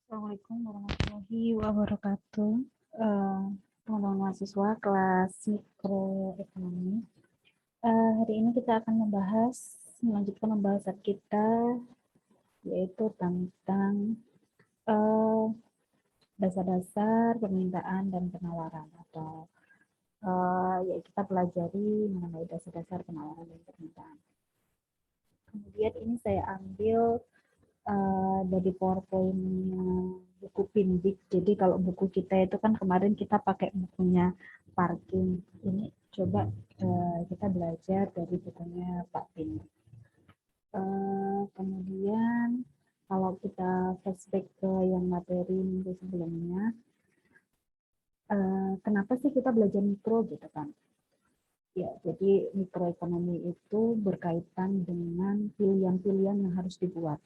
Assalamualaikum warahmatullahi wabarakatuh. Teman-teman mahasiswa kelas mikroekonomi. Hari ini kita akan melanjutkan pembahasan kita, yaitu tentang dasar-dasar permintaan dan penawaran, atau ya kita pelajari mengenai dasar-dasar penawaran dan permintaan. Kemudian ini saya ambil dari PowerPoint-nya buku Pindik. Jadi kalau buku kita itu kan kemarin kita pakai bukunya Parking. Ini coba kita belajar dari bukunya Pak Pindik. Kemudian kalau kita flashback ke yang materi minggu sebelumnya, kenapa sih kita belajar mikro gitu kan? Ya, jadi mikroekonomi itu berkaitan dengan pilihan-pilihan yang harus dibuat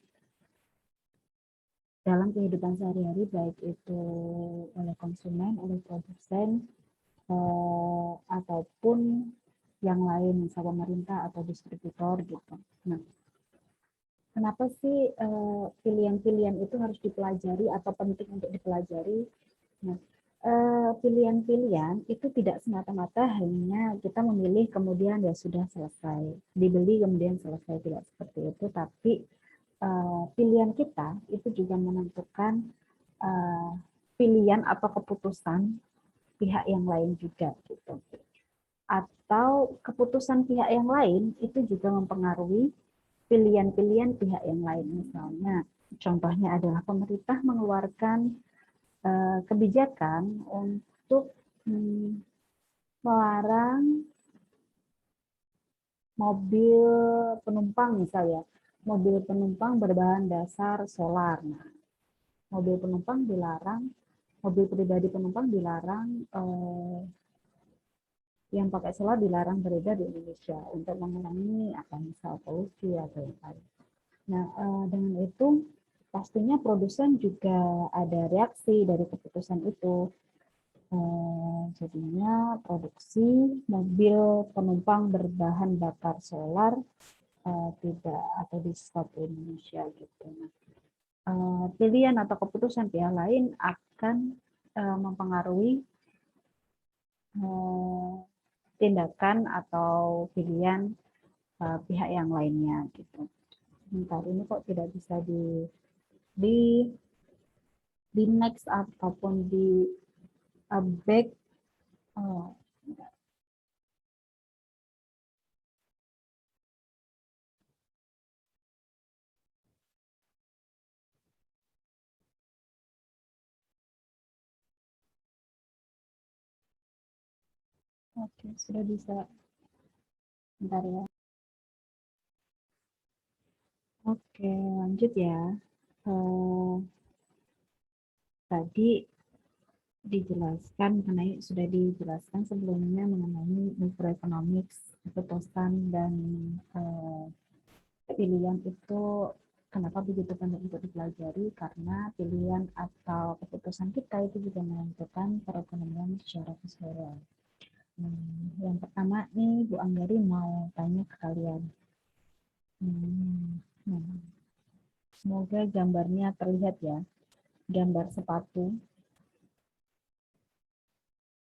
dalam kehidupan sehari-hari, baik itu oleh konsumen, oleh produsen, ataupun yang lain, misalnya pemerintah atau distributor gitu. Nah, kenapa sih pilihan-pilihan itu harus dipelajari atau penting untuk dipelajari? Nah, pilihan-pilihan itu tidak semata-mata hanya kita memilih kemudian ya sudah selesai, dibeli kemudian selesai, tidak seperti itu, tapi pilihan kita itu juga menentukan pilihan atau keputusan pihak yang lain juga gitu. Atau keputusan pihak yang lain itu juga mempengaruhi pilihan-pilihan pihak yang lain. Misalnya, contohnya adalah pemerintah mengeluarkan kebijakan untuk melarang mobil penumpang, misalnya mobil penumpang berbahan dasar solar. Nah, mobil penumpang dilarang, mobil pribadi penumpang dilarang, yang pakai solar dilarang beredar di Indonesia untuk mengurangi misal polusi atau yang lain. Nah, dengan itu pastinya produsen juga ada reaksi dari keputusan itu. Jadinya produksi mobil penumpang berbahan bakar solar tidak atau di stop Indonesia gitu. Nah, pilihan atau keputusan pihak lain akan mempengaruhi tindakan atau pilihan pihak yang lainnya gitu. Bentar, ini kok tidak bisa di di next ataupun di back. Oh, oke, sudah bisa. Bentar ya. Oke, lanjut ya. Eh, Tadi sudah dijelaskan sebelumnya mengenai microeconomics, keputusan dan eh, pilihan itu kenapa begitu penting untuk dipelajari, karena pilihan atau keputusan kita itu juga menentukan perekonomian secara keseluruhan. Yang pertama nih Bu Anggari mau tanya ke kalian. Nah, semoga gambarnya terlihat ya. Gambar sepatu.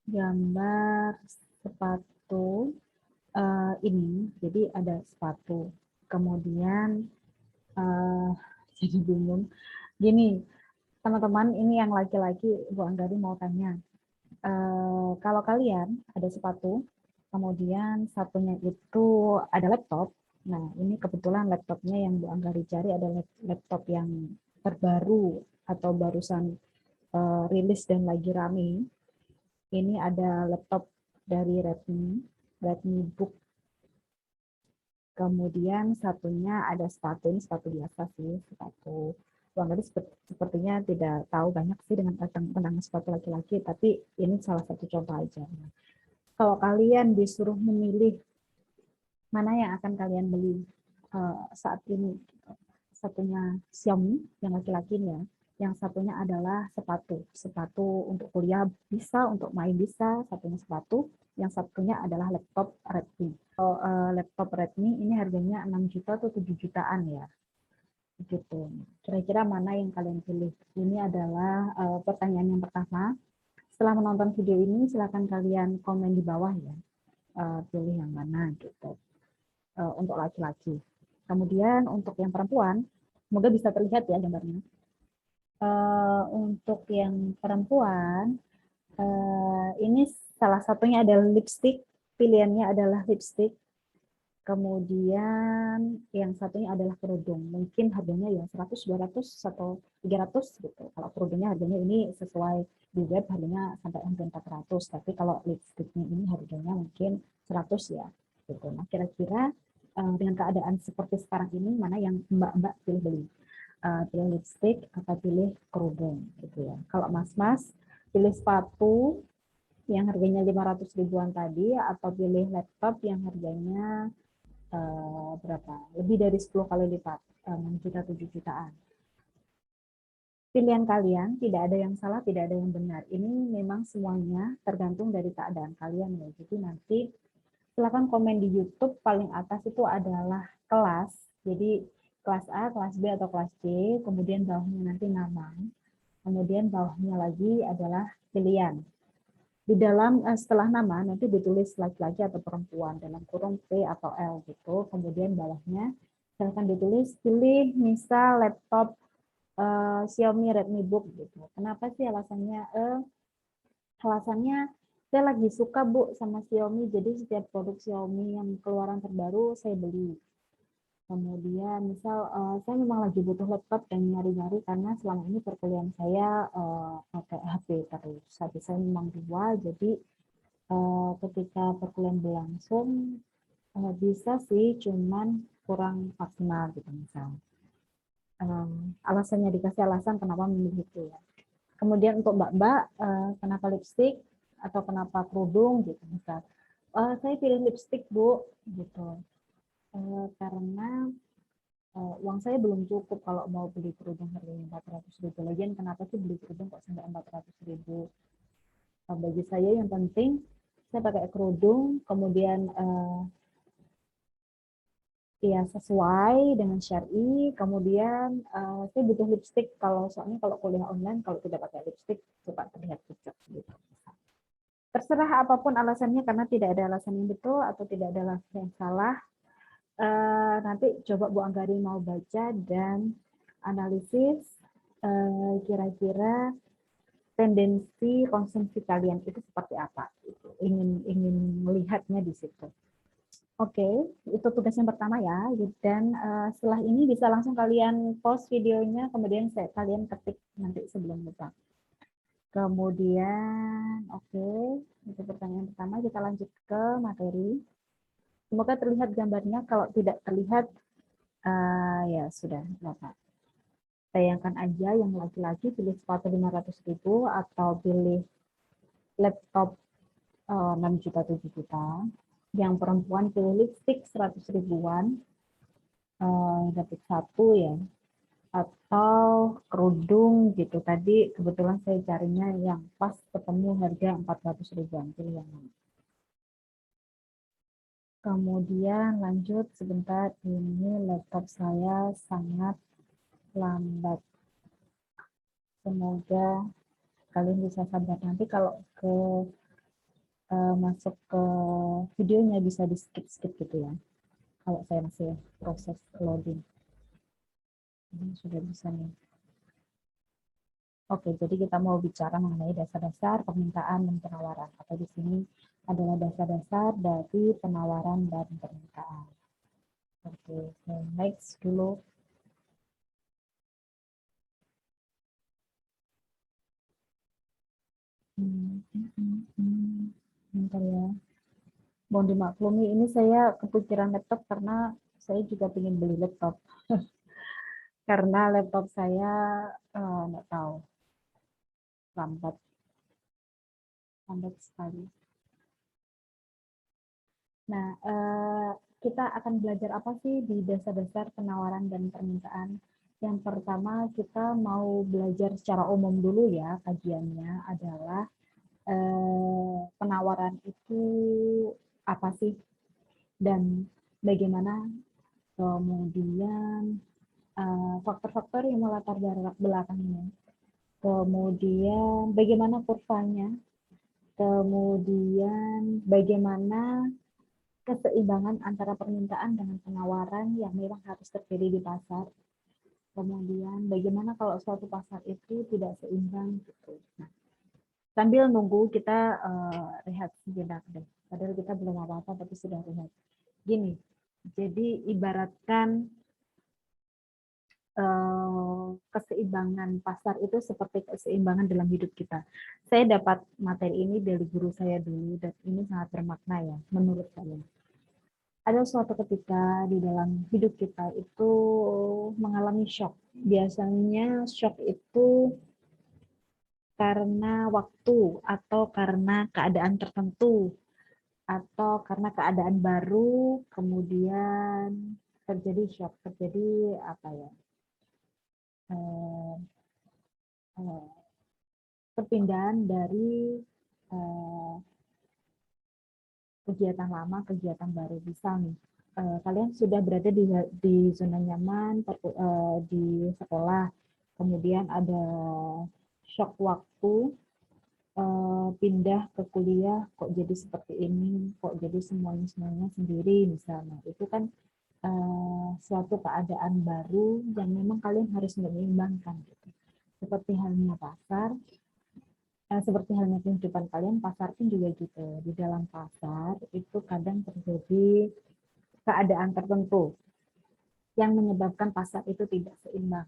Gambar sepatu ini, jadi ada sepatu. Kemudian jadi bingung. Gini, teman-teman, ini yang laki-laki, Bu Anggari mau tanya. Kalau kalian ada sepatu, kemudian satunya itu ada laptop. Nah, ini kebetulan laptopnya yang Bu Anggari cari adalah laptop yang terbaru atau barusan rilis dan lagi rame. Ini ada laptop dari Redmi Book. Kemudian satunya ada sepatu, ini sepatu biasa sih, sepatu. Bang tadi sepertinya tidak tahu banyak sih dengan tentang sepatu laki-laki, tapi ini salah satu contoh aja. Kalau kalian disuruh memilih mana yang akan kalian beli saat ini, satunya Xiaomi yang laki-lakinya, yang satunya adalah sepatu untuk kuliah bisa, untuk main bisa, satunya sepatu, yang satunya adalah laptop Redmi. Laptop Redmi ini harganya 6 juta atau 7 jutaan ya. Gitu. Kira-kira mana yang kalian pilih? Ini adalah pertanyaan yang pertama. Setelah menonton video ini, silakan kalian komen di bawah ya, pilih yang mana gitu. Untuk laki-laki. Kemudian untuk yang perempuan, semoga bisa terlihat ya gambarnya. Untuk yang perempuan, ini salah satunya adalah lipstick. Pilihannya adalah lipstick. Kemudian yang satunya adalah kerudung. Mungkin harganya ya 100, 200, atau 300 gitu. Kalau kerudungnya harganya ini sesuai di web harganya sampai hampir 400. Tapi kalau lipsticknya ini harganya mungkin 100 ya. Gitu. Nah kira-kira dengan keadaan seperti sekarang ini mana yang mbak-mbak pilih beli? Pilih lipstick atau pilih kerudung gitu ya. Kalau mas-mas pilih sepatu yang harganya 500 ribuan tadi atau pilih laptop yang harganya berapa? Lebih dari 10 kali lipat, 6 juta, 7 jutaan. Pilihan kalian, tidak ada yang salah, tidak ada yang benar. Ini memang semuanya tergantung dari keadaan kalian ya. Jadi nanti silakan komen di YouTube, paling atas itu adalah kelas. Jadi kelas A, kelas B, atau kelas C, kemudian bawahnya nanti nama. Kemudian bawahnya lagi adalah pilihan. Di dalam setelah nama nanti ditulis laki-laki atau perempuan dalam kurung P atau L gitu. Kemudian bawahnya silakan ditulis pilih misal laptop Xiaomi Redmi Book gitu. Kenapa sih alasannya? Alasannya saya lagi suka Bu sama Xiaomi, jadi setiap produk Xiaomi yang keluaran terbaru saya beli. Kemudian misal saya memang lagi butuh laptop dan nyari-nyari karena selama ini perkuliahan saya pakai HP terus. HP saya memang dua, jadi ketika perkuliahan berlangsung bisa sih, cuman kurang maksimal gitu misal. Alasannya dikasih alasan kenapa memilih itu ya. Kemudian untuk mbak-mbak, kenapa lipstick atau kenapa kerudung gitu misal. Saya pilih lipstick Bu, gitu. Karena uang saya belum cukup kalau mau beli kerudung harganya 400.000. Lagian kenapa sih beli kerudung kok sampai 400.000? Bagi saya yang penting saya pakai kerudung, kemudian ya sesuai dengan syar'i. Kemudian saya butuh lipstick kalau soalnya kalau kuliah online kalau tidak pakai lipstick suka terlihat pucat gitu. Terserah apapun alasannya karena tidak ada alasan yang betul atau tidak ada alasan yang salah. Nanti coba Bu Anggari mau baca dan analisis kira-kira tendensi konsumsi kalian itu seperti apa. Ingin melihatnya di situ. Oke, itu tugas yang pertama ya. Dan setelah ini bisa langsung kalian pause videonya, kemudian kalian ketik nanti sebelum lupa. Kemudian, oke, itu pertanyaan pertama. Kita lanjut ke materi. Semoga terlihat gambarnya. Kalau tidak terlihat, ya sudah, Bapak. Bayangkan aja yang laki-laki pilih sepatu 500.000 atau pilih laptop 6 juta, 7 juta. Yang perempuan pilih lipstick 100 ribuan, dapat satu ya, atau kerudung gitu. Tadi kebetulan saya carinya yang pas ketemu harga 400 ribuan, pilih yang mana. Kemudian lanjut sebentar, ini laptop saya sangat lambat. Semoga kalian bisa sabar. Nanti kalau masuk ke videonya bisa di skip gitu ya. Kalau saya masih proses loading. Ini sudah bisa nih. Oke, jadi kita mau bicara mengenai dasar-dasar permintaan dan penawaran. Atau di sini adalah dasar-dasar dari penawaran dan permintaan. Oke, next dulu. Bentar ya. Mohon dimaklumi, ini saya kepikiran laptop karena saya juga ingin beli laptop. Karena laptop saya nggak tahu, lambat sekali. Nah, kita akan belajar apa sih di dasar-dasar penawaran dan permintaan. Yang pertama, kita mau belajar secara umum dulu ya, kajiannya adalah penawaran itu apa sih dan bagaimana, kemudian faktor-faktor yang melatar belakangnya, kemudian bagaimana kurvanya, kemudian bagaimana keseimbangan antara permintaan dengan penawaran yang memang harus terjadi di pasar. Kemudian bagaimana kalau suatu pasar itu tidak seimbang gitu. Nah, sambil nunggu kita rehat sejenak deh. Padahal kita belum apa-apa tapi sudah rehat. Gini, jadi ibaratkan keseimbangan pasar itu seperti keseimbangan dalam hidup kita. Saya dapat materi ini dari guru saya dulu dan ini sangat bermakna ya menurut saya. Ada suatu ketika di dalam hidup kita itu mengalami shock. Biasanya shock itu karena waktu atau karena keadaan tertentu atau karena keadaan baru kemudian terjadi shock, terjadi apa ya? Eh, eh, perpindahan dari eh, kegiatan lama, kegiatan baru. Bisa nih, kalian sudah berada di zona nyaman di sekolah, kemudian ada shock waktu, pindah ke kuliah, kok jadi seperti ini, kok jadi semuanya sendiri misalnya. Itu kan suatu keadaan baru yang memang kalian harus menyeimbangkan. Gitu. Seperti halnya pasar, seperti halnya kehidupan kalian, pasar pun juga gitu. Di dalam pasar itu kadang terjadi keadaan tertentu yang menyebabkan pasar itu tidak seimbang.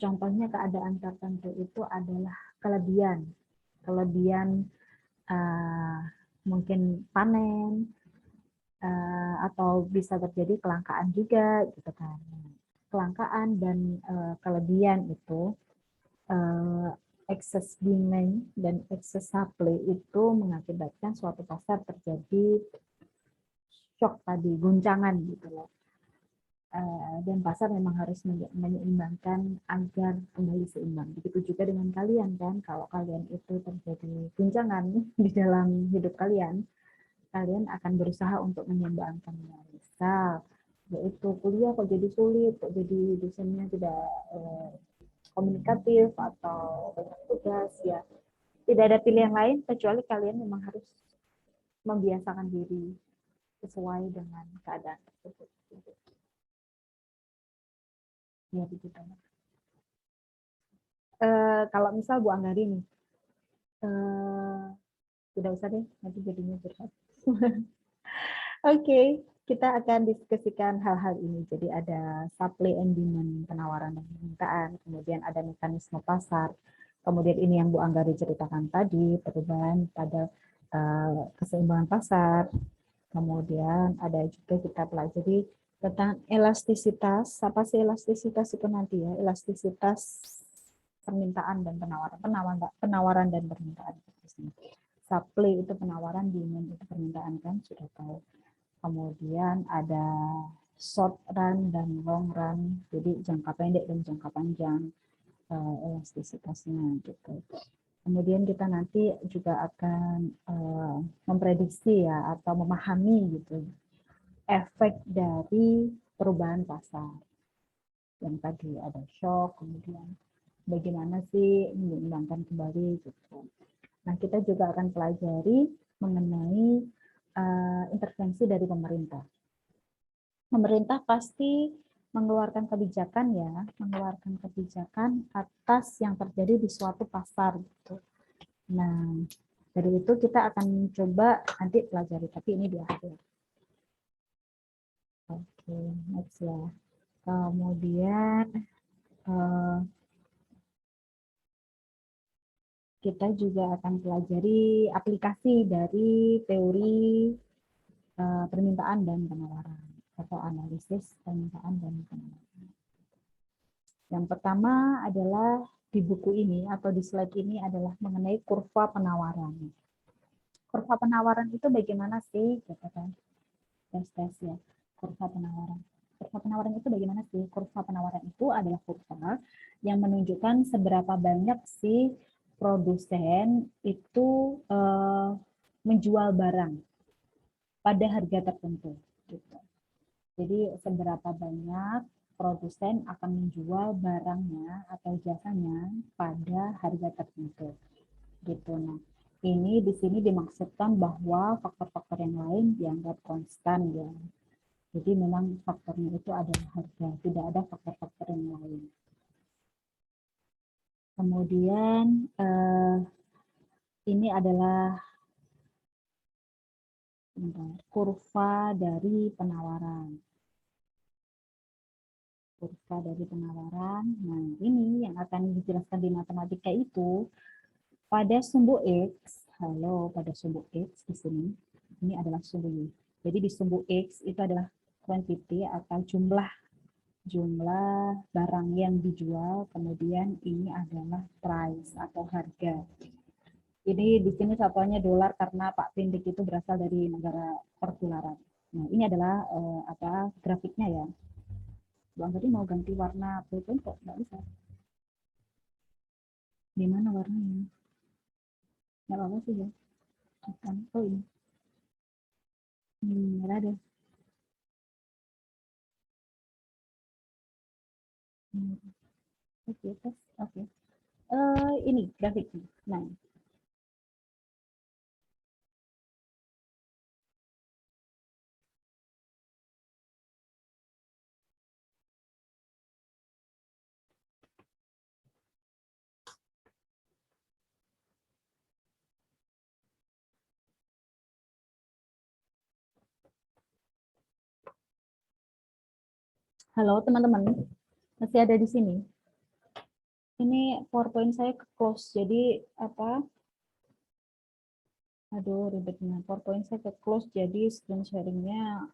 Contohnya keadaan tertentu itu adalah kelebihan. Kelebihan mungkin panen, atau bisa terjadi kelangkaan juga gitu kan. Kelangkaan dan kelebihan itu excess demand dan excess supply itu mengakibatkan suatu pasar terjadi shock tadi, guncangan gitu loh. Dan pasar memang harus menyeimbangkan agar kembali seimbang. Begitu juga dengan kalian kan, kalau kalian itu terjadi guncangan di dalam hidup kalian, kalian akan berusaha untuk menyeimbangkannya. Misal, yaitu kuliah kok jadi sulit, kok jadi dosennya tidak komunikatif atau banyak tugas, ya tidak ada pilihan lain kecuali kalian memang harus membiasakan diri sesuai dengan keadaan tersebut. Ya begitu. Kalau misal Bu Anggari nih, tidak usah deh, nanti jadinya berat. Oke, kita akan diskusikan hal-hal ini. Jadi ada supply and demand, penawaran dan permintaan, kemudian ada mekanisme pasar, kemudian ini yang Bu Anggari ceritakan tadi, perubahan pada keseimbangan pasar, kemudian ada juga kita pelajari tentang elastisitas. Apa sih elastisitas itu nanti ya? Elastisitas permintaan dan penawaran dan permintaan. Supply itu penawaran, demand itu permintaan kan sudah tahu. Kemudian ada short run dan long run, jadi jangka pendek dan jangka panjang elastisitasnya gitu. Kemudian kita nanti juga akan memprediksi ya atau memahami gitu efek dari perubahan pasar. Yang tadi ada shock, kemudian bagaimana sih menyeimbangkan kembali gitu. Nah, kita juga akan pelajari mengenai intervensi dari pemerintah. Pemerintah pasti mengeluarkan kebijakan ya, mengeluarkan kebijakan atas yang terjadi di suatu pasar gitu. Nah, dari itu kita akan coba nanti pelajari, tapi ini di akhir. Oke, next ya. Kemudian kita juga akan pelajari aplikasi dari teori permintaan dan penawaran atau analisis permintaan dan penawaran. Yang pertama adalah di buku ini atau di slide ini adalah mengenai kurva penawaran. Kurva penawaran itu bagaimana sih? Gitu kan? Tes ya. Kurva penawaran. Kurva penawaran itu bagaimana sih? Kurva penawaran itu adalah kurva yang menunjukkan seberapa banyak sih produsen itu menjual barang pada harga tertentu. Gitu. Jadi seberapa banyak produsen akan menjual barangnya atau jasanya pada harga tertentu. Gitu. Nah, ini di sini dimaksudkan bahwa faktor-faktor yang lain dianggap konstan ya. Jadi memang faktornya itu adalah harga, tidak ada faktor-faktor yang lain. Kemudian ini adalah kurva dari penawaran. Kurva dari penawaran. Nah, ini yang akan dijelaskan di matematika itu pada sumbu X. Halo, pada sumbu X di sini. Ini adalah sumbu Y. Jadi di sumbu X itu adalah quantity atau jumlah barang yang dijual, kemudian ini adalah price atau harga. Ini di sini satuannya dolar karena Pak Pindik itu berasal dari negara pertularan. Nah, ini adalah grafiknya ya. Bang tadi mau ganti warna pulpen kok nggak bisa. Di mana warnanya? Nggak apa-apa sih ya. Bukan. Oh ini. Merah deh. Oke, tes. Oke. Ini grafiknya. Nah, halo teman-teman, masih ada di sini. Ini PowerPoint saya ke close, jadi apa? Aduh, ribetnya. PowerPoint saya ke close, jadi screen sharingnya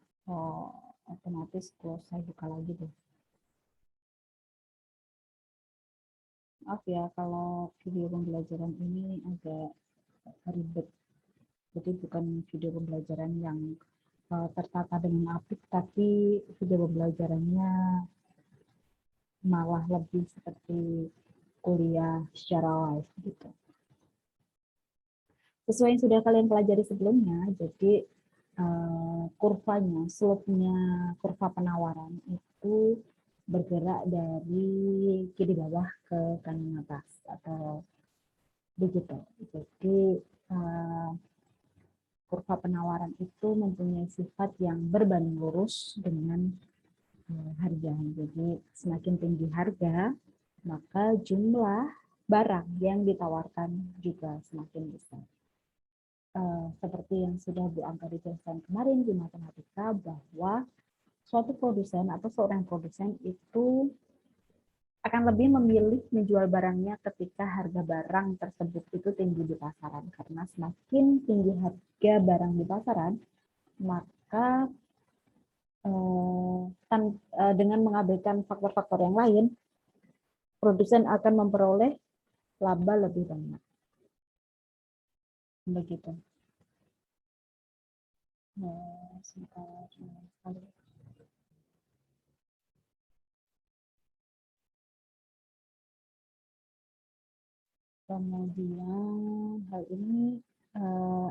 otomatis close. Saya buka lagi deh. Maaf ya, kalau video pembelajaran ini agak ribet. Jadi bukan video pembelajaran yang tertata dengan apik, tapi video pembelajarannya malah lebih seperti kuliah secara live gitu. Sesuai yang sudah kalian pelajari sebelumnya, jadi kurvanya, slope-nya kurva penawaran itu bergerak dari kiri bawah ke kanan atas atau begitu. Jadi kurva penawaran itu mempunyai sifat yang berbanding lurus dengan harga. Jadi semakin tinggi harga, maka jumlah barang yang ditawarkan juga semakin besar. Seperti yang sudah Bu Angka dijelaskan kemarin di matematika, bahwa suatu produsen atau seorang produsen itu akan lebih memilih menjual barangnya ketika harga barang tersebut itu tinggi di pasaran. Karena semakin tinggi harga barang di pasaran, maka dengan mengabaikan faktor-faktor yang lain, produsen akan memperoleh laba lebih banyak. Begitu. Kemudian hal ini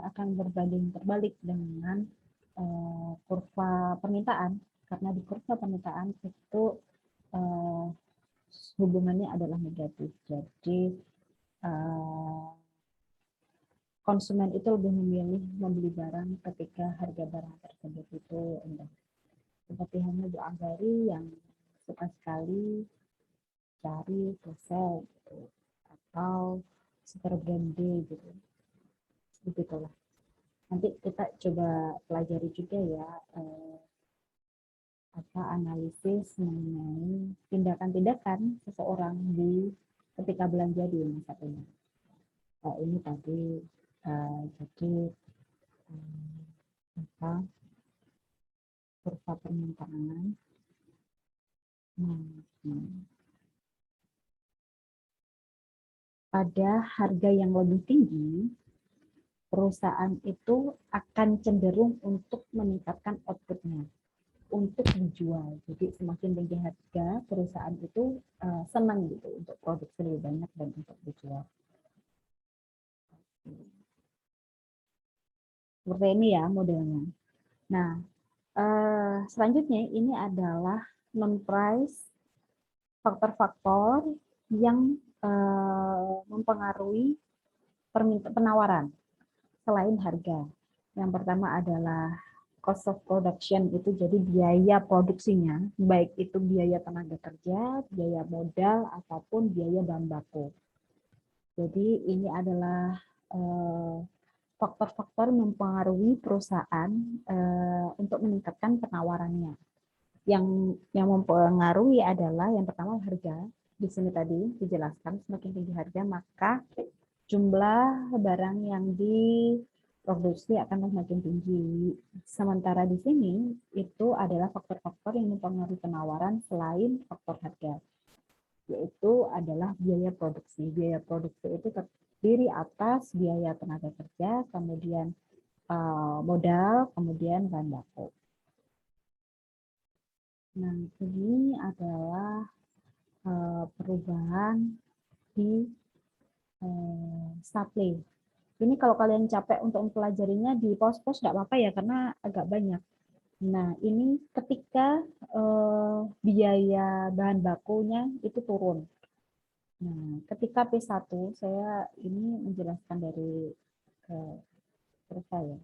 akan berbanding terbalik dengan kurva permintaan, karena di kurva permintaan itu hubungannya adalah negatif. Jadi konsumen itu lebih memilih membeli barang ketika harga barang tersebut itu rendah. Seperti halnya Bu Anggari yang suka sekali cari sale gitu, atau super branded gitu. Begitulah. Nanti kita coba pelajari juga ya analisis mengenai tindakan-tindakan seseorang di ketika belanja di masa ini. Ini tadi jadi kurva permintaan. Pada harga yang lebih tinggi, perusahaan itu akan cenderung untuk meningkatkan outputnya untuk dijual. Jadi semakin tinggi harga, perusahaan itu senang gitu untuk produksi lebih banyak dan untuk dijual. Seperti ini ya modelnya. Nah, selanjutnya ini adalah non-price, faktor-faktor yang mempengaruhi penawaran selain harga. Yang pertama adalah cost of production, itu jadi biaya produksinya, baik itu biaya tenaga kerja, biaya modal, ataupun biaya bahan baku. Jadi ini adalah faktor-faktor mempengaruhi perusahaan untuk meningkatkan penawarannya. Yang mempengaruhi adalah yang pertama harga. Di sini tadi dijelaskan semakin tinggi harga maka jumlah barang yang diproduksi akan semakin tinggi. Sementara di sini itu adalah faktor-faktor yang mempengaruhi penawaran selain faktor harga, yaitu adalah biaya produksi. Biaya produksi itu terdiri atas biaya tenaga kerja, kemudian modal, kemudian bahan baku. Nah, ini adalah perubahan di supply. Ini kalau kalian capek untuk mempelajarinya di pause-pause nggak apa-apa ya, karena agak banyak. Nah, ini ketika biaya bahan bakunya itu turun. Nah, ketika P1, saya ini menjelaskan dari saya.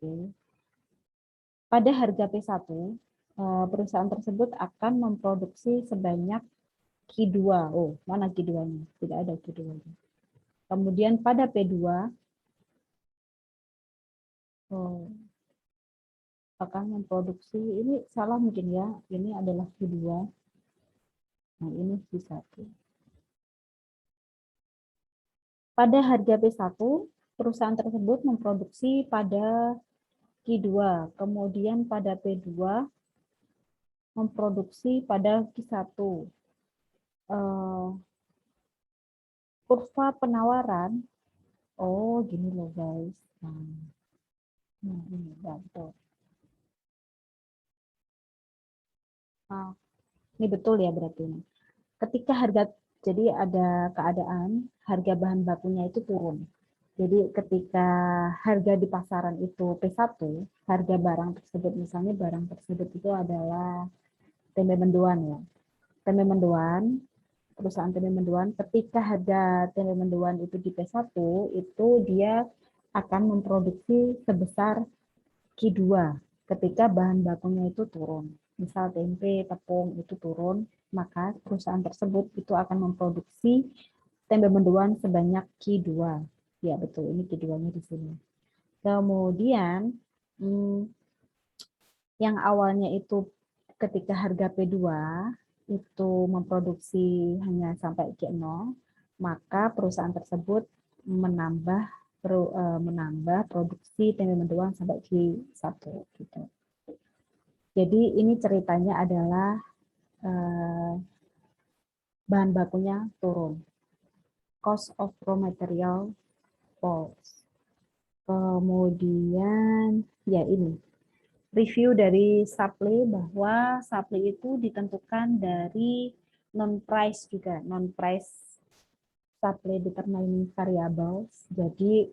Oke. Pada harga P1, perusahaan tersebut akan memproduksi sebanyak Q2. Oh, mana Q2-nya? Tidak ada Q2-nya. Kemudian pada P2, akan memproduksi, ini salah mungkin ya, ini adalah Q2. Nah, ini Q1. Pada harga P1, perusahaan tersebut memproduksi pada Q2, kemudian pada P2 memproduksi pada Q1. Kurva penawaran, oh gini loh guys. Nah ini betul. Nah, ini betul ya berarti. Ketika harga, jadi ada keadaan harga bahan bakunya itu turun. Jadi ketika harga di pasaran itu P1, harga barang tersebut, misalnya barang tersebut itu adalah tempe mendoan ya. Tempe mendoan, perusahaan tempe mendoan, ketika harga tempe mendoan itu di P1, itu dia akan memproduksi sebesar Q2 ketika bahan bakunya itu turun. Misal tempe, tepung itu turun, maka perusahaan tersebut itu akan memproduksi tempe mendoan sebanyak Q2. Ya betul, ini Q2-nya di sini. Kemudian yang awalnya itu ketika harga P2 itu memproduksi hanya sampai Q0, maka perusahaan tersebut menambah produksi tempe mendoan sampai Q1 gitu. Jadi ini ceritanya adalah bahan bakunya turun. Cost of raw material falls. Kemudian ya ini review dari supply, bahwa supply itu ditentukan dari non-price juga. Non-price supply determining variables. Jadi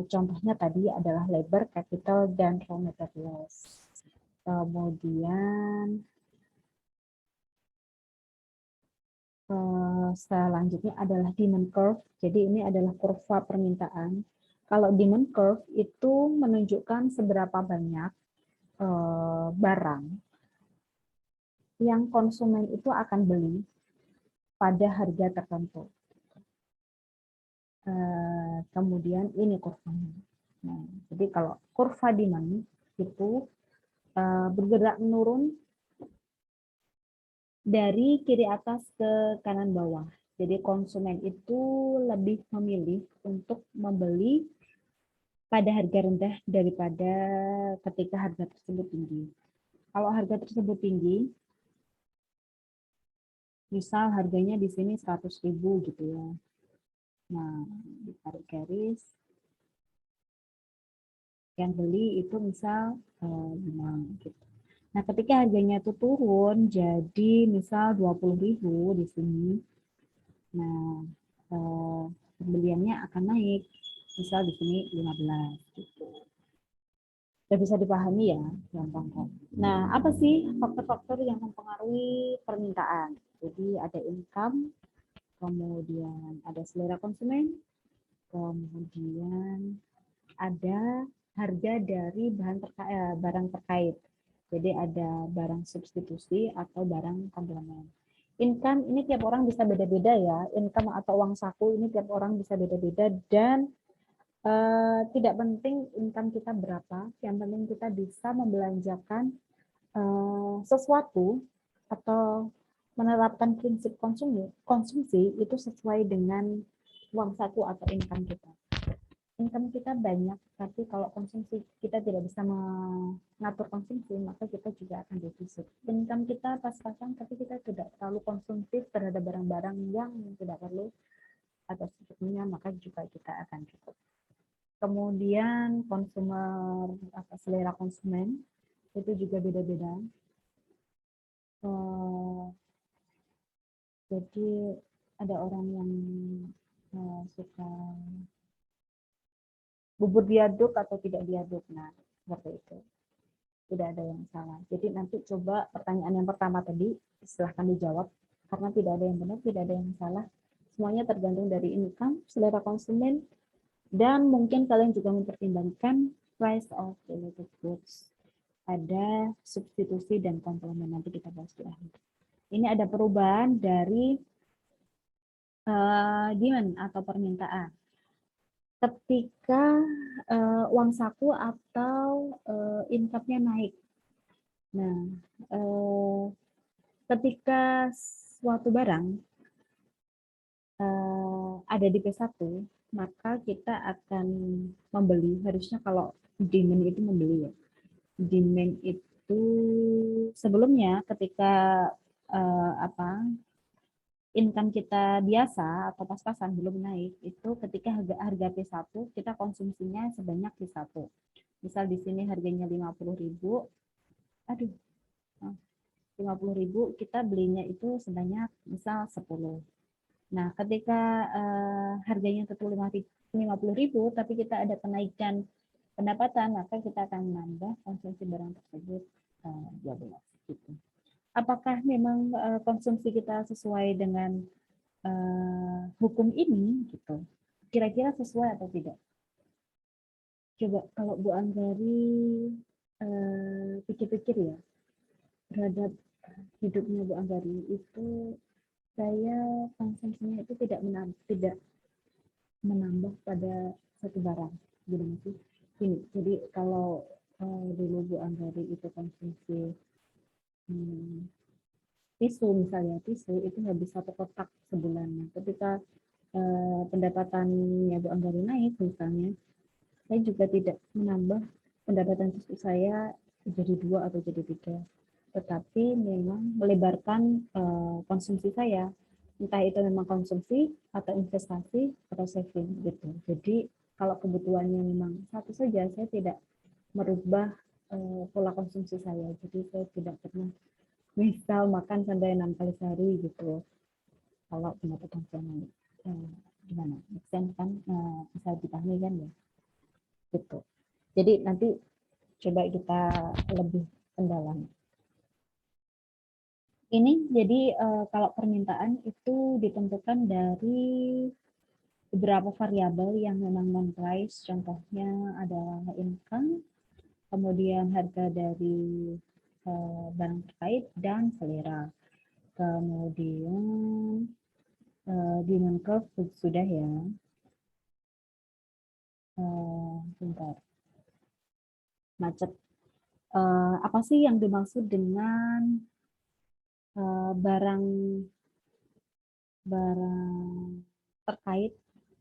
contohnya tadi adalah labor, capital, dan raw materials. Kemudian selanjutnya adalah demand curve. Jadi ini adalah kurva permintaan. Kalau demand curve itu menunjukkan seberapa banyak barang yang konsumen itu akan beli pada harga tertentu. Kemudian ini kurvanya. Nah, jadi kalau kurva demand itu bergerak menurun dari kiri atas ke kanan bawah. Jadi konsumen itu lebih memilih untuk membeli pada harga rendah daripada ketika harga tersebut tinggi. Kalau harga tersebut tinggi, misal harganya di sini 100.000 gitu ya. Nah, ditarik garis. Yang beli itu misal 5 gitu. Nah, ketika harganya itu turun jadi misal 20.000 di sini. Nah, pembeliannya akan naik. Misal di sini 15 gitu. Udah bisa dipahami ya, gampang kok. Nah, apa sih faktor-faktor yang mempengaruhi permintaan? Jadi ada income, kemudian ada selera konsumen, kemudian ada harga dari barang terkait. Jadi ada barang substitusi atau barang komplement. Income ini tiap orang bisa beda-beda ya. Income atau uang saku ini tiap orang bisa beda-beda dan tidak penting income kita berapa, yang penting kita bisa membelanjakan sesuatu atau menerapkan prinsip konsumsi itu sesuai dengan uang saku atau income kita. Income kita banyak, tapi kalau konsumsi kita tidak bisa mengatur konsumsi, maka kita juga akan defisit. Income kita pas-pasan, tapi kita tidak terlalu konsumtif terhadap barang-barang yang tidak perlu atau secukupnya, maka juga kita akan cukup. Kemudian selera konsumen itu juga beda-beda. Jadi ada orang yang suka bubur diaduk atau tidak diaduk, nah seperti itu. Tidak ada yang salah. Jadi nanti coba pertanyaan yang pertama tadi silahkan dijawab karena tidak ada yang benar, tidak ada yang salah. Semuanya tergantung dari income, selera konsumen, dan mungkin kalian juga mempertimbangkan price of related goods. Ada substitusi dan komplement, nanti kita bahas di akhir. Ini ada perubahan dari demand atau permintaan. Ketika uang saku atau income-nya naik. Nah, ketika suatu barang ada di P1, maka kita akan membeli, harusnya kalau demand itu membeli ya. Demand itu sebelumnya ketika income kita biasa atau pas-pasan belum naik, itu ketika harga P1 kita konsumsinya sebanyak P1. Misal di sini harganya 50.000, aduh, 50.000 kita belinya itu sebanyak misal 10. Nah, ketika harganya tetap 50.000 tapi kita ada kenaikan pendapatan, maka kita akan menambah konsumsi barang tersebut 12 gitu. Apakah memang konsumsi kita sesuai dengan hukum ini gitu? Kira-kira sesuai atau tidak? Coba kalau Bu Anggari pikir-pikir ya terhadap hidupnya Bu Anggari itu, saya konsumsinya itu tidak menambah pada satu barang, gimana sih? Ini, jadi kalau dulu Bu Anggari itu konsumsi tisu misalnya, tisu itu habis satu kotak sebulan. Ketika pendapatannya Bu Anggari naik misalnya, saya juga tidak menambah pendapatan tisu saya jadi 2 atau jadi 3, tetapi memang melebarkan konsumsi saya, entah itu memang konsumsi atau investasi atau saving gitu. Jadi kalau kebutuhannya memang satu saja, saya tidak merubah pola konsumsi saya. Jadi saya tidak pernah misal makan sampai 6 kali sehari gitu. Kalau pendapatan saya naik, gimana? Make kan bisa dipahami kan ya? Gitu. Jadi nanti coba kita lebih mendalam. Ini jadi kalau permintaan itu ditentukan dari beberapa variabel yang memang non-price, contohnya adalah income, kemudian harga dari barang terkait, dan selera. Kemudian demand curve sudah ya. Bentar. Macet. Apa sih yang dimaksud dengan barang terkait?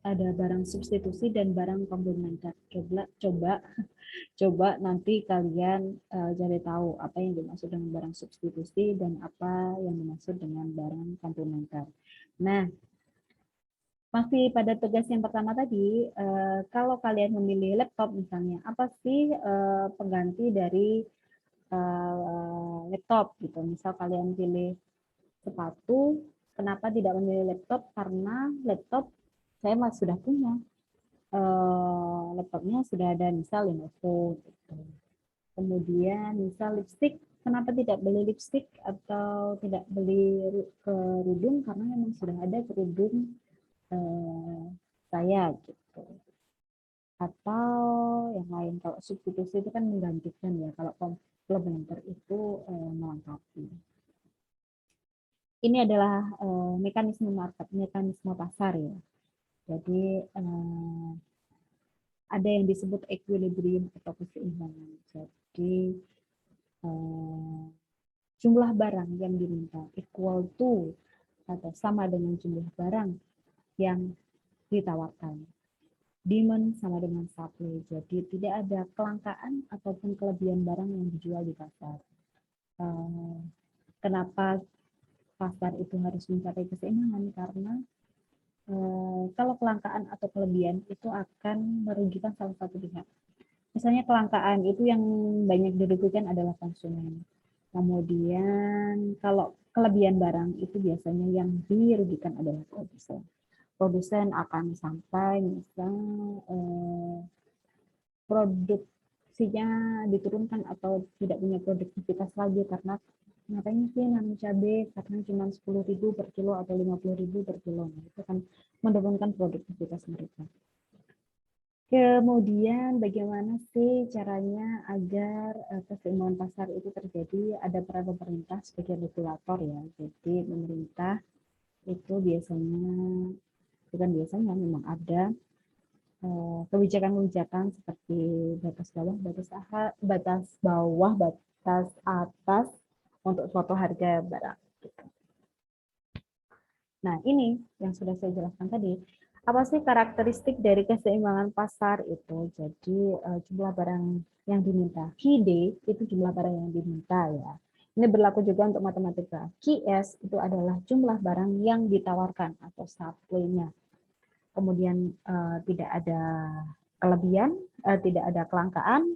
Ada barang substitusi dan barang komplementer. Coba nanti kalian cari tahu apa yang dimaksud dengan barang substitusi dan apa yang dimaksud dengan barang komplementer. Nah, masih pada tugas yang pertama tadi, kalau kalian memilih laptop misalnya, apa sih pengganti dari laptop gitu? Misal kalian pilih sepatu, kenapa tidak memilih laptop? Karena laptop saya masih sudah punya. Laptopnya sudah ada misal Lenovo gitu. Kemudian misal lipstick, kenapa tidak beli lipstick atau tidak beli kerudung, karena memang sudah ada kerudung saya gitu. Atau yang lain, kalau substitusi itu kan menggantikan ya, kalau komplementer itu melengkapi. Ini adalah mekanisme market, mekanisme pasar ya. Jadi ada yang disebut equilibrium atau keseimbangan. Jadi jumlah barang yang diminta equal to atau sama dengan jumlah barang yang ditawarkan. Demand sama dengan supply. Jadi tidak ada kelangkaan ataupun kelebihan barang yang dijual di pasar. Kenapa pasar itu harus mencapai keseimbangan? Karena kalau kelangkaan atau kelebihan itu akan merugikan salah satu pihak. Misalnya kelangkaan itu yang banyak dirugikan adalah konsumen. Kemudian kalau kelebihan barang itu biasanya yang dirugikan adalah produsen. Produsen akan sampai misal produksinya diturunkan atau tidak punya produktivitas lagi karena ngapain sih nanam cabai karena cuma 10.000 per kilo atau 50.000 per kilo. Nah, itu kan menurunkan produktivitas mereka. Kemudian bagaimana sih caranya agar keseimbangan pasar itu terjadi? Ada peran pemerintah sebagai regulator ya. Jadi pemerintah itu biasanya, bukan biasanya, memang ada kebijakan-kebijakan seperti batas bawah, batas atas untuk suatu harga barang. Nah, ini yang sudah saya jelaskan tadi. Apa sih karakteristik dari keseimbangan pasar itu? Jadi jumlah barang yang diminta. QD itu jumlah barang yang diminta ya. Ini berlaku juga untuk matematika. QS itu adalah jumlah barang yang ditawarkan atau supply-nya. Kemudian tidak ada kelebihan, tidak ada kelangkaan,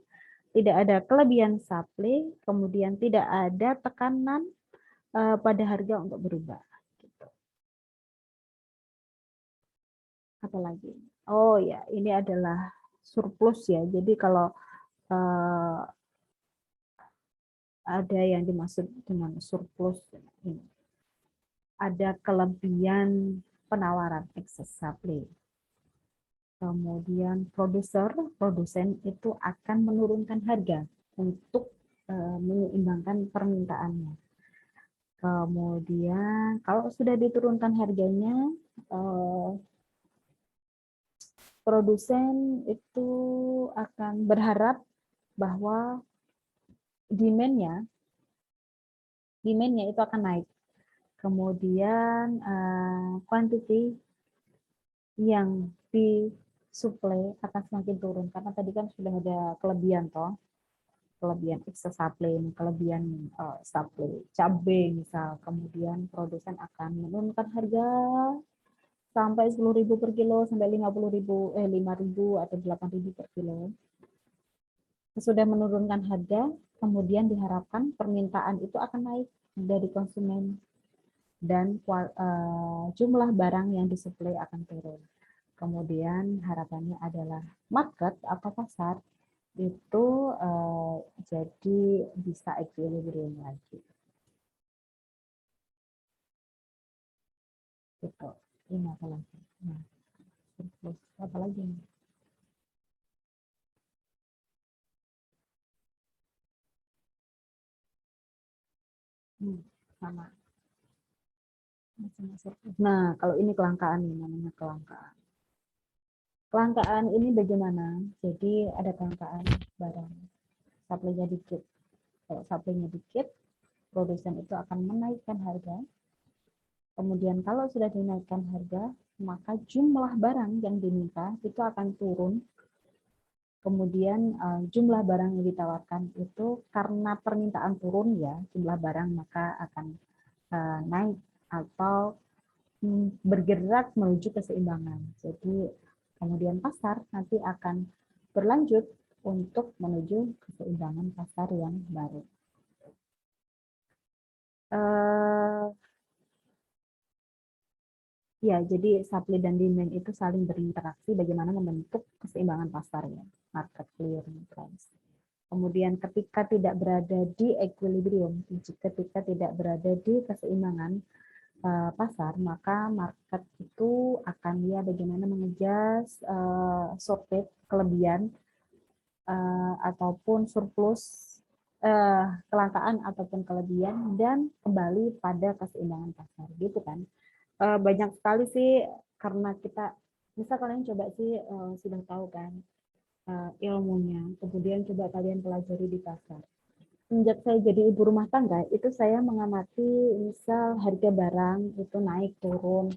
tidak ada kelebihan supply, kemudian tidak ada tekanan pada harga untuk berubah. Apalagi, oh ya, ini adalah surplus ya. Jadi kalau ada yang dimaksud dengan surplus ini, ada kelebihan penawaran excess supply. Kemudian produsen itu akan menurunkan harga untuk menyeimbangkan permintaannya. Kemudian kalau sudah diturunkan harganya, produsen itu akan berharap bahwa demand-nya itu akan naik. Kemudian quantity yang disuplai akan semakin turun karena tadi kan sudah ada kelebihan toh, kelebihan excess supply, kelebihan supply cabai misal. Kemudian produsen akan menurunkan harga sampai 10.000 per kilo sampai 5.000 atau 8.000 per kilo. Sudah menurunkan harga, kemudian diharapkan permintaan itu akan naik dari konsumen dan jumlah barang yang disuplai akan turun. Kemudian harapannya adalah market atau pasar itu jadi bisa equilibrium lagi. Gitu. Ini apa lagi? Nah, terus apa lagi? Sama. Nah, kalau ini kelangkaan nih, namanya kelangkaan. Kelangkaan ini bagaimana? Jadi ada kelangkaan barang, supply-nya dikit. Kalau supply-nya dikit, produsen itu akan menaikkan harga. Kemudian kalau sudah dinaikkan harga, maka jumlah barang yang diminta itu akan turun. Kemudian jumlah barang yang ditawarkan itu karena permintaan turun ya, jumlah barang maka akan naik atau bergerak menuju keseimbangan. Jadi kemudian pasar nanti akan berlanjut untuk menuju keseimbangan pasar yang baru. Ya, jadi supply dan demand itu saling berinteraksi bagaimana membentuk keseimbangan pasar ya, market clearing price. Kemudian ketika tidak berada di equilibrium, ketika tidak berada di keseimbangan pasar, maka market itu akan dia bagaimana mengejar shortage, kelebihan ataupun surplus, kelangkaan ataupun kelebihan, dan kembali pada keseimbangan pasar, gitu kan. Banyak sekali sih, karena kita, misal kalian coba sih sudah tahu kan ilmunya, kemudian coba kalian pelajari di pasar. Sejak saya jadi ibu rumah tangga, itu saya mengamati misal harga barang itu naik turun,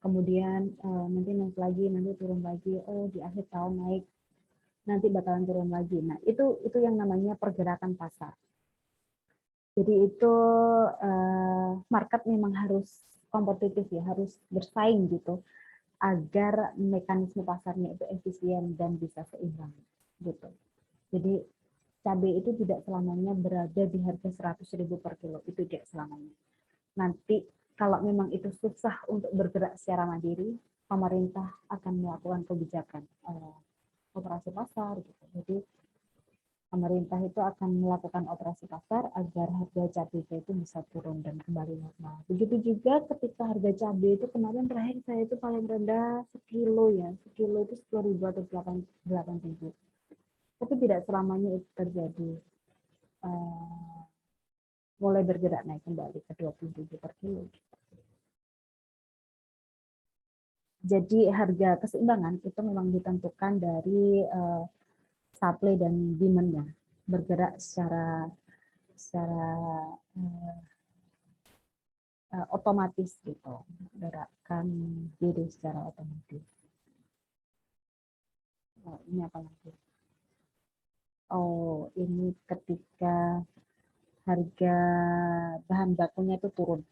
kemudian nanti naik lagi, nanti turun lagi, oh di akhir tahun naik, nanti bakalan turun lagi. Nah, itu yang namanya pergerakan pasar. Jadi itu market memang harus kompetitif ya, harus bersaing gitu, agar mekanisme pasarnya itu efisien dan bisa seimbang gitu. Jadi cabai itu tidak selamanya berada di harga 100.000 per kilo, itu tidak selamanya. Nanti kalau memang itu susah untuk bergerak secara mandiri, pemerintah akan melakukan kebijakan operasi pasar gitu. Jadi pemerintah itu akan melakukan operasi pasar agar harga cabai itu bisa turun dan kembali normal. Begitu juga ketika harga cabai itu kemarin terakhir saya itu paling rendah sekilo ya, sekilo itu 10.000 atau 8.000. Tapi tidak selamanya itu terjadi. Mulai bergerak naik kembali ke 20.000 per kilo. Jadi harga keseimbangan itu memang ditentukan dari supply dan demand-nya, bergerak secara otomatis gitu, gerakan diri secara otomatis. Oh, ini apa lagi? Oh, ini ketika harga bahan bakunya itu turun.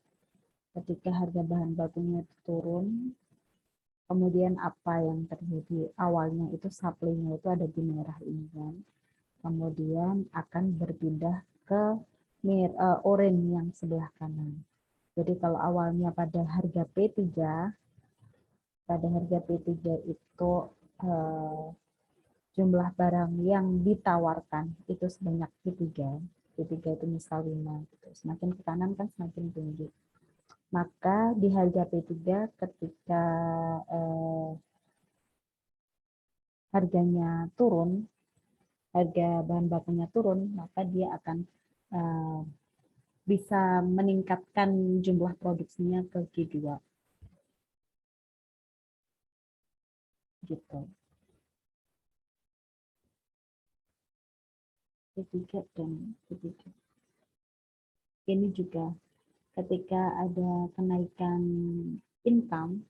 Ketika harga bahan bakunya itu turun, kemudian apa yang terjadi? Awalnya itu supply-nya itu ada di merah ini kan. Kemudian akan berpindah ke oranye yang sebelah kanan. Jadi kalau awalnya pada harga P3, itu jumlah barang yang ditawarkan itu sebanyak P3 itu misal 5, gitu. Semakin ke kanan kan semakin tinggi. Maka di harga P3 ketika harganya turun, harga bahan bakunya turun, maka dia akan bisa meningkatkan jumlah produksinya ke Q2. Gitu. P3 dan P3. Ini juga ketika ada kenaikan income,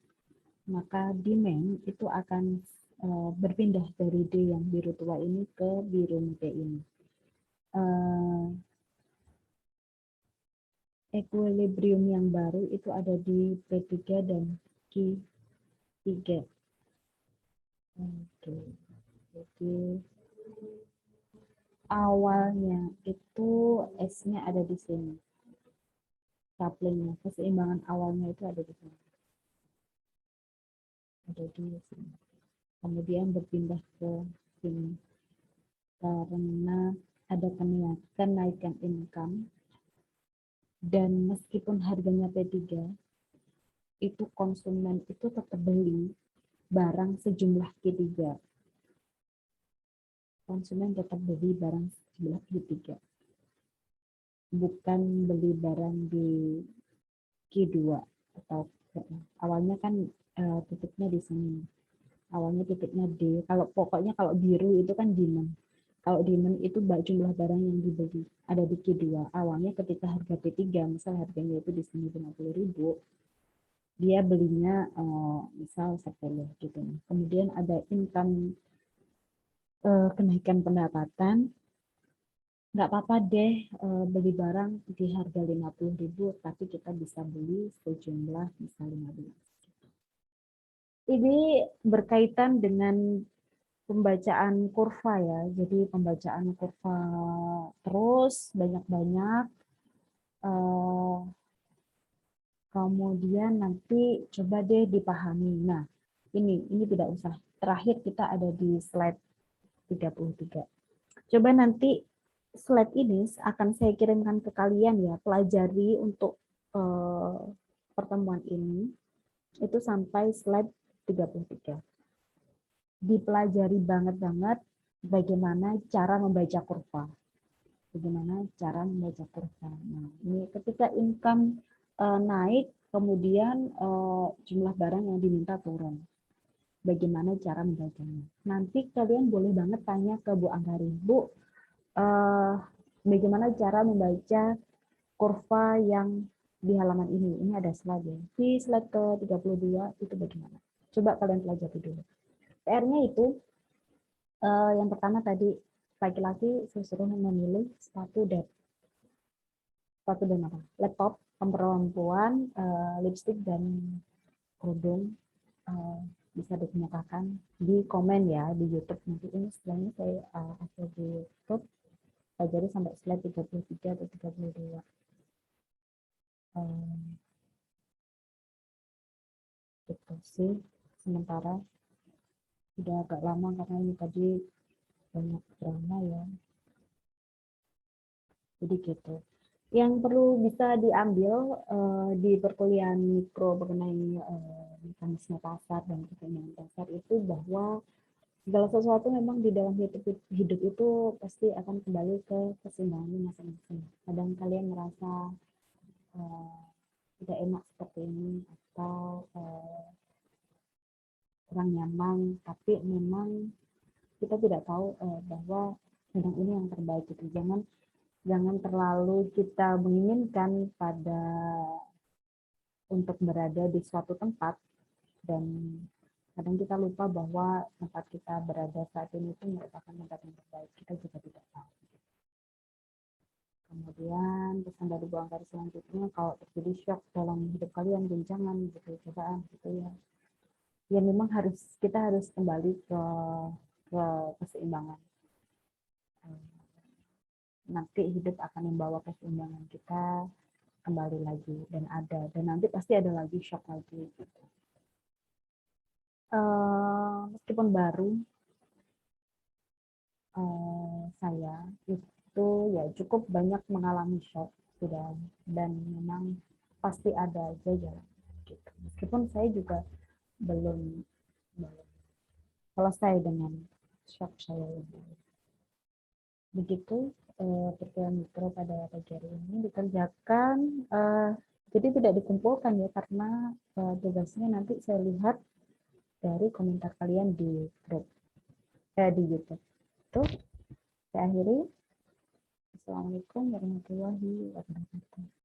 maka demand itu akan berpindah dari D yang biru tua ini ke biru muda ini. Equilibrium yang baru itu ada di P3 dan Q3. Oke. Jadi awalnya itu S-nya ada di sini. Couplingnya, keseimbangan awalnya itu ada di sini. Ada di sini. Kemudian berpindah ke sini. Karena ada kenaikan income, dan meskipun harganya P3, itu konsumen itu tetap beli barang sejumlah Q3. Konsumen tetap beli barang sejumlah Q3. Bukan beli barang di Q2 atau awalnya kan titiknya di sini. Awalnya titiknya D. Pokoknya kalau biru itu kan demand. Kalau demand itu jumlah barang yang dibeli ada di Q2. Awalnya ketika harga P3, misal harganya itu di sini 50.000, dia belinya misal 10 gitu. Kemudian ada income kenaikan pendapatan, nggak apa-apa deh beli barang di harga 50.000, tapi kita bisa beli sejumlah misal 15. Ini berkaitan dengan pembacaan kurva ya. Jadi pembacaan kurva terus banyak-banyak. Kemudian nanti coba deh dipahami. Nah, ini tidak usah. Terakhir kita ada di slide 33. Coba nanti slide ini akan saya kirimkan ke kalian ya, pelajari untuk pertemuan ini itu sampai slide 33. Dipelajari banget-banget bagaimana cara membaca kurva. Bagaimana cara membaca kurva. Nah, ini ketika income naik, kemudian jumlah barang yang diminta turun. Bagaimana cara membacanya? Nanti kalian boleh banget tanya ke Bu Anggari, Bu, bagaimana cara membaca kurva yang di halaman ini? Ini ada slide ya. Di slide ke-32 itu bagaimana? Coba kalian pelajari dulu. PR-nya itu yang pertama tadi laki-laki suruh memilih sepatu dan apa? Laptop, perempuan, lipstick dan kerudung. Bisa dikemukakan di komen ya di YouTube. Nanti ini setelahnya saya upload di YouTube. Pelajari sampai slide 33 atau 32. Itu sih sementara sudah agak lama karena ini tadi banyak drama ya, jadi gitu. Yang perlu bisa diambil di perkuliahan mikro mengenai mekanisme pasar dan keseimbangan pasar itu bahwa segala sesuatu memang di dalam hidup itu pasti akan kembali ke keseimbangan masing-masing. Kadang kalian merasa tidak enak seperti ini atau kurang nyaman, tapi memang kita tidak tahu bahwa memang ini yang terbaik gitu. Jangan terlalu kita menginginkan pada untuk berada di suatu tempat dan kadang kita lupa bahwa tempat kita berada saat ini itu merupakan tempat yang terbaik. Kita juga tidak tahu. Kemudian pesan dari Bu Angkari selanjutnya, kalau terjadi shock dalam hidup kalian, goncangan gitu, cobaan gitu ya. Ya memang kita harus kembali ke keseimbangan. Nanti hidup akan membawa keseimbangan kita kembali lagi dan nanti pasti ada lagi shock lagi gitu. Meskipun baru saya itu ya cukup banyak mengalami shock sudah, dan memang pasti ada aja jalan gitu. Meskipun saya juga belum selesai dengan shock saya ini. Begitu perkuliahan mikro pada pagi hari ini dikerjakan, jadi tidak dikumpulkan ya karena tugasnya nanti saya lihat dari komentar kalian di grup di YouTube. Itu saya akhiri. Assalamualaikum warahmatullahi wabarakatuh.